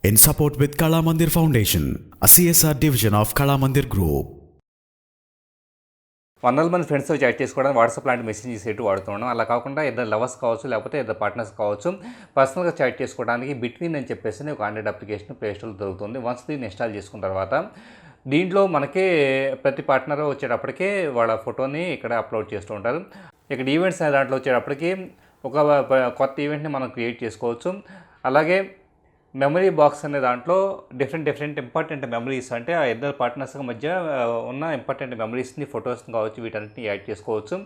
in support with Kala Mandir Foundation, a CSR division of Kala Mandir Group. వందల మంది ఫ్రెండ్స్తో chat చేసుకోవడానికి WhatsApp లాంటి మెసేజ్ చేసేట్టు వాడుతున్నాం. అలా కాకుండా ఇద్దరు లవర్స్ కావచ్చు, లేకపోతే ఇద్దరు పార్ట్నర్స్ కావచ్చు, పర్సనల్గా చాట్ చేసుకోవడానికి బిట్వీన్ అని చెప్పేసి ఒక ఆండ్రాయిడ్ అప్లికేషన్ ప్లే స్టోర్లో దొరుకుతుంది. వన్స్ దీన్ని ఇన్స్టాల్ చేసుకున్న తర్వాత దీంట్లో మనకి ప్రతి పార్ట్నర్ వచ్చేటప్పటికే వాళ్ళ ఫోటోని ఇక్కడ అప్లోడ్ చేస్తూ ఉంటారు. ఇక్కడ ఈవెంట్స్ అనే దాంట్లో వచ్చేటప్పటికి ఒక కొత్త ఈవెంట్ని మనం క్రియేట్ చేసుకోవచ్చు. అలాగే మెమరీ బాక్స్ అనే దాంట్లో డిఫరెంట్ ఇంపార్టెంట్ మెమరీస్, అంటే ఆ ఇద్దరు పార్ట్నర్స్ మధ్య ఉన్న ఇంపార్టెంట్ మెమరీస్ని, ఫొటోస్ని కావచ్చు, వీటన్నిటిని యాడ్ చేసుకోవచ్చు.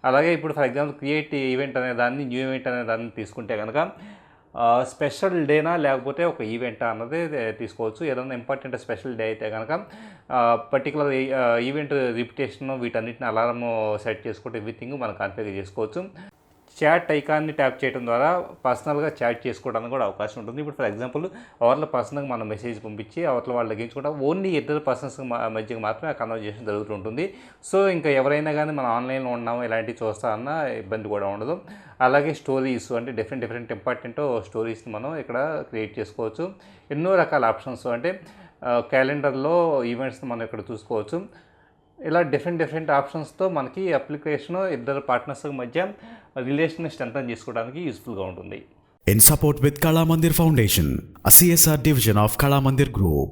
అలాగే ఇప్పుడు ఫర్ ఎగ్జాంపుల్ క్రియేట్ ఈవెంట్ అనే దాన్ని, న్యూ ఈవెంట్ అనే దాన్ని తీసుకుంటే కనుక స్పెషల్ డేనా లేకపోతే ఒక ఈవెంటా అన్నది తీసుకోవచ్చు. ఏదైనా ఇంపార్టెంట్ స్పెషల్ డే అయితే కనుక పర్టికులర్ ఈవెంట్ రిపిటేషన్, వీటన్నిటిని అలారం సెట్ చేసుకుంటే ఎవ్రీథింగ్ మనం కాన్ఫిగర్ చేసుకోవచ్చు. చాట్ ఐకాన్ని ట్యాప్ చేయడం ద్వారా పర్సనల్గా చాట్ చేసుకోవడానికి కూడా అవకాశం ఉంటుంది. ఇప్పుడు ఫర్ ఎగ్జాంపుల్ అవతల పర్సన్కి మనం మెసేజ్ పంపించి అవతల వాళ్ళు తగ్గించుకుంటా ఓన్లీ ఇద్దరు పర్సన్స్ మధ్యకి మాత్రమే ఆ కన్వర్జేషన్ జరుగుతుంటుంది. సో ఇంకా ఎవరైనా కానీ మనం ఆన్లైన్లో ఉన్నాము ఇలాంటివి చూస్తా అన్న ఇబ్బంది కూడా ఉండదు. అలాగే స్టోరీస్, అంటే డిఫరెంట్ ఇంపార్టెంట్ స్టోరీస్ని మనం ఇక్కడ క్రియేట్ చేసుకోవచ్చు. ఎన్నో రకాల ఆప్షన్స్, అంటే క్యాలెండర్లో ఈవెంట్స్ని మనం ఇక్కడ చూసుకోవచ్చు. ఇలా డిఫరెంట్ ఆప్షన్స్తో మనకి అప్లికేషన్ ఇద్దరు పార్ట్నర్స్ మధ్య రిలేషన్ స్ట్రెంథన్ చేసుకోవడానికి యూస్ఫుల్గా ఉంటుంది. In support with Kala Mandir Foundation, a CSR division of Kala Mandir Group.